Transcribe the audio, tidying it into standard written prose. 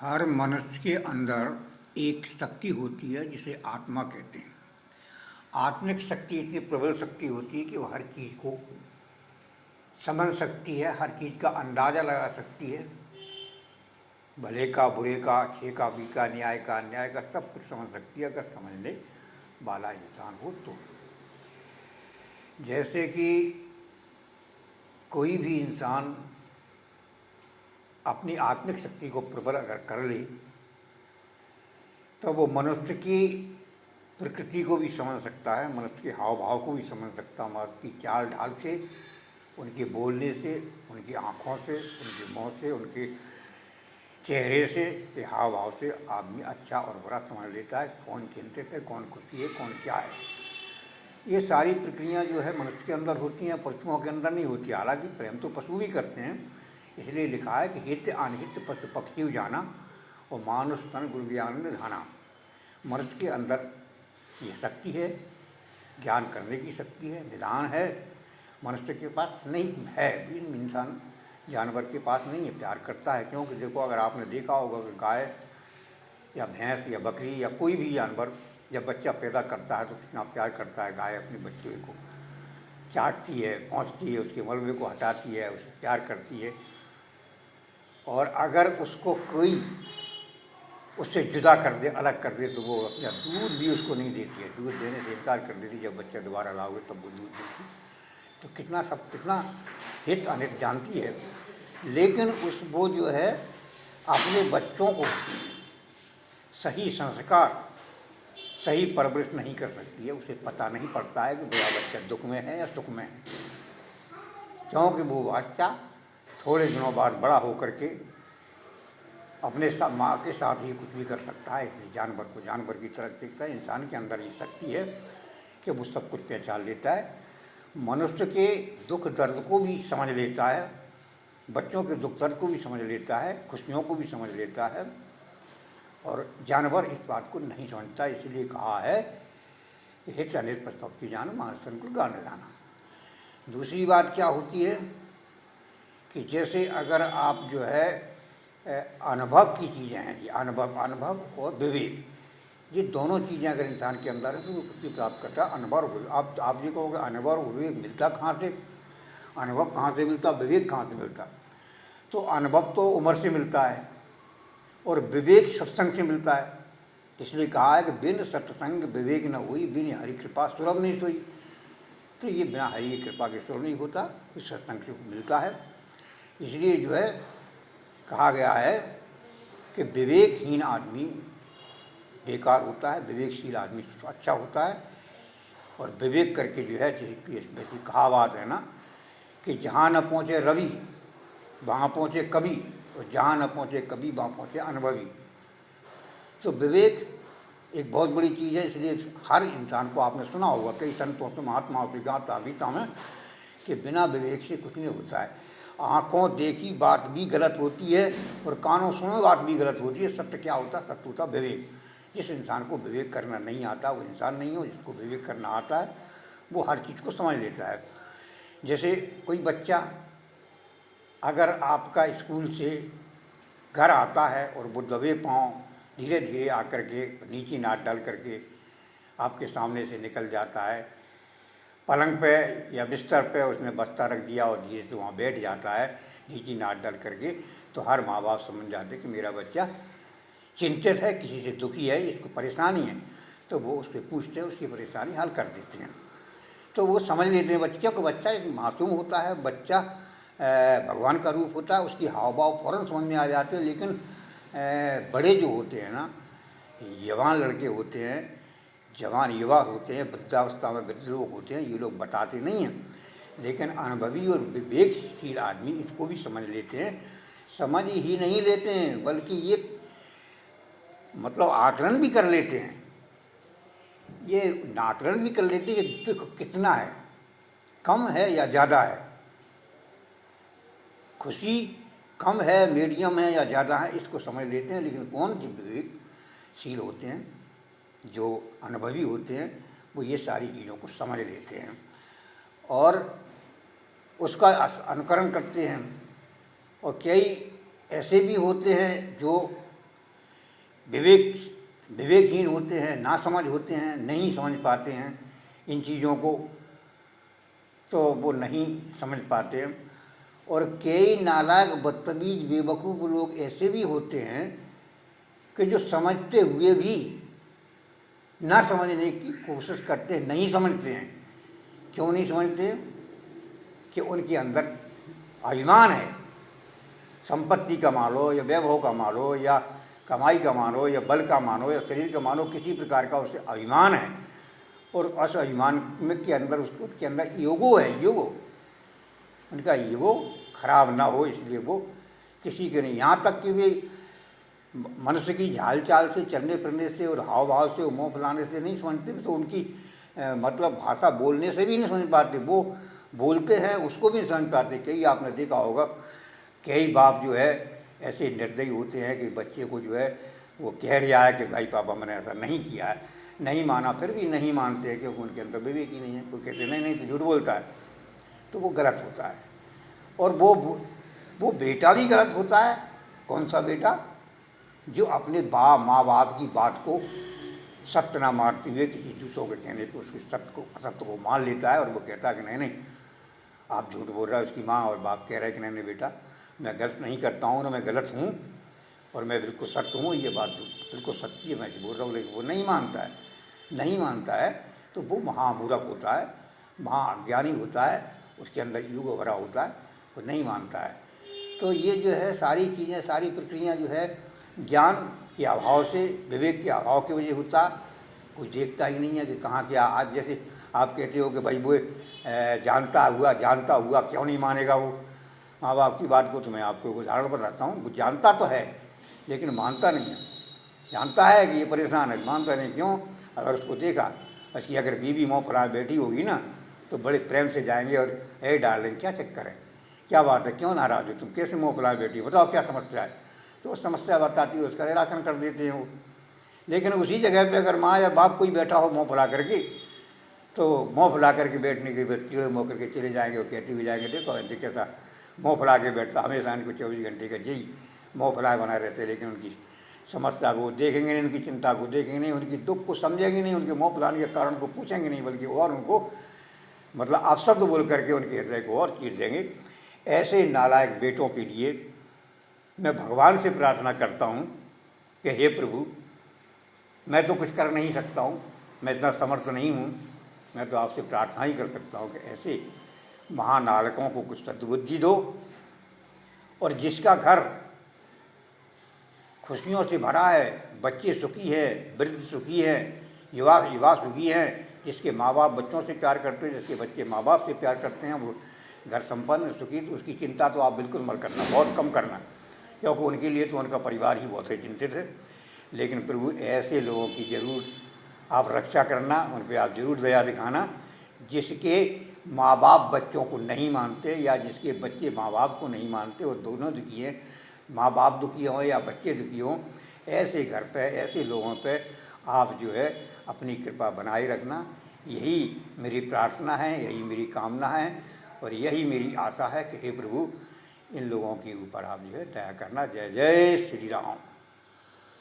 हर मनुष्य के अंदर एक शक्ति होती है जिसे आत्मा कहते हैं। आत्मिक शक्ति इतनी प्रबल शक्ति होती है कि वो हर चीज़ को समझ सकती है, हर चीज़ का अंदाज़ा लगा सकती है। भले का, बुरे का, अच्छे का, बी का, न्याय का, अन्याय का, सब कुछ समझ सकती है अगर समझने वाला इंसान हो तो। जैसे कि कोई भी इंसान अपनी आत्मिक शक्ति को प्रबल अगर कर ले तो वो मनुष्य की प्रकृति को भी समझ सकता है, मनुष्य के हाव भाव को भी समझ सकता है, मनुष्य की चाल ढाल से, उनके बोलने से, उनकी आँखों से, उनके मुँह से, उनके चेहरे से, ये हाव भाव से आदमी अच्छा और बुरा समझ लेता है। कौन चिंतित है, कौन खुशी है, कौन क्या है। ये सारी प्रक्रिया जो है मनुष्य के अंदर होती हैं, पशुओं के अंदर नहीं होती। हालांकि प्रेम तो पशु भी करते हैं, इसलिए लिखा है कि हित अनहित पशु पक्षी जाना और मानुष तन गुण ज्ञान निधाना। मनुष्य के अंदर ये शक्ति है, ज्ञान करने की शक्ति है, निदान है। मनुष्य के पास नहीं है, इंसान जानवर के पास नहीं है। प्यार करता है, क्योंकि देखो अगर आपने देखा होगा कि गाय या भैंस या बकरी या कोई भी जानवर जब बच्चा पैदा करता है तो कितना प्यार करता है। गाय अपने बच्चे को चाटती है, पहुँचती है, उसके मलबे को हटाती है, उसे प्यार करती है। और अगर उसको कोई उससे जुदा कर दे, अलग कर दे, तो वो अपना दूध भी उसको नहीं देती है, दूध देने से इनकार कर देती है। जब बच्चा दोबारा लाओगे तब वो दूध देती। तो कितना हित अनित जानती है। लेकिन वो जो है अपने बच्चों को सही संस्कार, सही परवरिश नहीं कर सकती है। उसे पता नहीं पड़ता है कि मेरा बच्चा दुख में है या सुख में है, क्योंकि वो बच्चा थोड़े दिनों बाद बड़ा होकर के अपने माँ के साथ ही कुछ भी कर सकता है। इसलिए जानवर को जानवर की तरह देखता है। इंसान के अंदर ये शक्ति है कि वो सब कुछ पहचान लेता है, मनुष्य के दुख दर्द को भी समझ लेता है, बच्चों के दुख दर्द को भी समझ लेता है, खुशियों को भी समझ लेता है। और जानवर इस बात को नहीं समझता, इसलिए कहा है कि हित अनित पशु पक्षी जान मानुष तन गुण ज्ञान निधाना। दूसरी बात क्या होती है कि जैसे अगर आप जो है अनुभव की चीज़ें हैं, ये अनुभव और विवेक, ये दोनों चीज़ें अगर इंसान के अंदर है तो वो कुछ प्राप्त करता है। अनुभव और विवेक, आप ये कहोगे अनुभव और विवेक मिलता कहाँ से, अनुभव कहाँ से मिलता, विवेक कहाँ से मिलता। तो अनुभव तो उम्र से मिलता है और विवेक सत्संग से मिलता है। इसलिए कहा है कि बिन सत्संग विवेक न हुई, बिन हरि कृपा सुलभ नहीं सोई। तो ये बिना हरि की कृपा के सुलभ नहीं होता, इस सत्संग से मिलता है। इसलिए जो है कहा गया है कि विवेकहीन आदमी बेकार होता है, विवेकशील आदमी अच्छा होता है। और विवेक करके जो है जैसी कहावत है ना कि जहाँ न पहुँचे रवि वहाँ पहुँचे कवि, और जहाँ न पहुँचे कवि वहाँ पहुँचे अनुभवी। तो विवेक एक बहुत बड़ी चीज़ है। इसलिए हर इंसान को, आपने सुना होगा कई संतों से, महात्माओं की गाथा गीता में, कि बिना विवेक से कुछ नहीं होता है। आँखों देखी बात भी गलत होती है और कानों सुनी बात भी गलत होती है। सत्य क्या होता है? सत्य होता विवेक। जिस इंसान को विवेक करना नहीं आता वो इंसान नहीं हो। जिसको विवेक करना आता है वो हर चीज़ को समझ लेता है। जैसे कोई बच्चा अगर आपका स्कूल से घर आता है और वो दबे पाँव धीरे धीरे आकर के नीचे नाक डाल करके आपके सामने से निकल जाता है, पलंग पे या बिस्तर पे उसने बस्ता रख दिया और धीरे से वहाँ बैठ जाता है नीचे नाक डाल करके, तो हर माँ बाप समझ जाते कि मेरा बच्चा चिंतित है, किसी से दुखी है, इसको परेशानी है। तो वो उससे पूछते हैं, उसकी परेशानी हल कर देते हैं। तो वो समझ लेते हैं बच्चे को। बच्चा एक मासूम होता है, बच्चा भगवान का रूप होता है, उसकी हाव भाव फ़ौरन समझ में आ जाते हैं। लेकिन बड़े जो होते हैं ना, जवान लड़के होते हैं, जवान युवा होते हैं, वृद्धावस्था में वृद्ध लोग होते हैं, ये लोग बताते नहीं हैं। लेकिन अनुभवी और विवेकशील आदमी इसको भी समझ लेते हैं। समझ ही नहीं लेते हैं बल्कि ये मतलब आकलन भी कर लेते हैं। ये आकलन भी कर लेते हैं कि देखो कितना है, कम है या ज़्यादा है, खुशी कम है, मीडियम है या ज़्यादा है, इसको समझ लेते हैं। लेकिन कौन जो विवेकशील होते हैं, जो अनुभवी होते हैं, वो ये सारी चीज़ों को समझ लेते हैं और उसका अनुकरण करते हैं। और कई ऐसे भी होते हैं जो विवेक विवेकहीन होते हैं, नासमझ होते हैं, नहीं समझ पाते हैं इन चीज़ों को, तो वो नहीं समझ पाते हैं। और कई नालायक बदतमीज बेवकूफ़ लोग ऐसे भी होते हैं कि जो समझते हुए भी ना समझने की कोशिश करते हैं, नहीं समझते हैं। क्यों नहीं समझते? कि उनके अंदर अभिमान है, संपत्ति का मान लो या वैभव का मान लो या कमाई का मान लो या बल का मान लो या शरीर का मान लो, किसी प्रकार का उसे अभिमान है। और उस अभिमान में के अंदर उसके अंदर ईगो है, ईगो, उनका ईगो खराब ना हो इसलिए वो किसी के नहीं, यहाँ तक कि वे मनुष्य की झाल चाल से, चलने फिरने से और हाव भाव से, मुँह फुलाने से नहीं समझते, तो उनकी मतलब भाषा बोलने से भी नहीं समझ पाते। वो बोलते हैं उसको भी नहीं समझ पाते। कई आपने देखा होगा, कई बाप जो है ऐसे निर्दयी होते हैं कि बच्चे को जो है वो कह रहा है कि भाई पापा मैंने ऐसा नहीं किया है, नहीं माना, फिर भी नहीं मानते हैं क्योंकि उनके अंदर विवेक ही नहीं है। वो कहते नहीं नहीं तो झूठ बोलता है, तो वो गलत होता है। और वो बेटा भी गलत होता है। कौन सा बेटा? जो अपने माँ बाप की बात को सत्य ना मानते हुए किसी दूसरों के कहने पर उसके सत्य को मान लेता है और वो कहता है कि नहीं नहीं आप झूठ बोल रहा है। उसकी माँ और बाप कह रहे हैं कि नहीं नहीं बेटा मैं गलत नहीं करता हूँ, ना मैं गलत हूँ और मैं बिल्कुल सत्य हूँ, ये बात बिल्कुल सच्ची है, मैं बोल रहा हूँ। लेकिन वो नहीं मानता है, नहीं मानता है, तो वो महामूर्ख होता है, महाअज्ञानी होता है, उसके अंदर युग भरा होता है, वो नहीं मानता है। तो ये जो है सारी चीज़ें, सारी प्रक्रिया जो है ज्ञान के अभाव से, विवेक के अभाव की वजह होता। कोई देखता ही नहीं है कि कहाँ क्या। आज जैसे आप कहते हो कि भाई वो जानता हुआ क्यों नहीं मानेगा वो माँ बाप की बात को। तो मैं आपको उदाहरण बताता हूँ। वो जानता तो है लेकिन मानता नहीं है। जानता है कि ये परेशान है, मानता नहीं। क्यों? अगर उसको देखा, उसकी अगर बीवी मुँह फुलाए बैठी होगी ना, तो बड़े प्रेम से जाएंगे और ए डार्लिंग क्या चक्कर है, क्या बात है, क्यों नाराज़ हो तुम, कैसे मुँह फुलाए बैठी हो, बताओ क्या समस्या है। तो वो समस्या बताती है, उसका निराकरण कर देते हैं वो। लेकिन उसी जगह पे अगर माँ या बाप कोई बैठा हो मुँह फुला करके, तो मुँह फुला करके बैठने के बाद चिड़े मुँह करके चले जाएंगे और कहते हुए जाएंगे देखो ऐसे कैसा मुँह फुला के बैठता, हमेशा इनको 24 घंटे का यही मुँह फुलाए बनाए रहते। लेकिन उनकी समस्या को देखेंगे नहीं, उनकी चिंता को देखेंगे नहीं, उनकी दुख को समझेंगे नहीं, उनके मुँह फुलाने के कारण को पूछेंगे नहीं, बल्कि और उनको मतलब अपशब्द बोल करके उनके हृदय को और चीर देंगे। ऐसे नालायक बेटों के लिए मैं भगवान से प्रार्थना करता हूँ कि हे प्रभु, मैं तो कुछ कर नहीं सकता हूँ, मैं इतना समर्थ नहीं हूँ, मैं तो आपसे प्रार्थना ही कर सकता हूँ कि ऐसे महानालकों को कुछ सद्बुद्धि दो। और जिसका घर खुशियों से भरा है, बच्चे सुखी है, वृद्ध सुखी है, युवा सुखी हैं, जिसके माँ बाप बच्चों से प्यार करते हैं, जिसके बच्चे माँ बाप से प्यार करते हैं, वो घर संपन्न सुखी, तो उसकी चिंता तो आप बिल्कुल मत करना, बहुत कम करना, क्योंकि उनके लिए तो उनका परिवार ही बहुत है चिंतित है। लेकिन प्रभु ऐसे लोगों की जरूर आप रक्षा करना, उन पर आप जरूर दया दिखाना, जिसके माँ बाप बच्चों को नहीं मानते या जिसके बच्चे माँ बाप को नहीं मानते, वो दोनों दुखी हैं, माँ बाप दुखी हों या बच्चे दुखी हों। ऐसे घर पे, ऐसे लोगों पे आप जो है अपनी कृपा बनाए रखना, यही मेरी प्रार्थना है, यही मेरी कामना है और यही मेरी आशा है कि हे प्रभु इन लोगों के ऊपर आप जो है दया करना। जय जय श्री राम।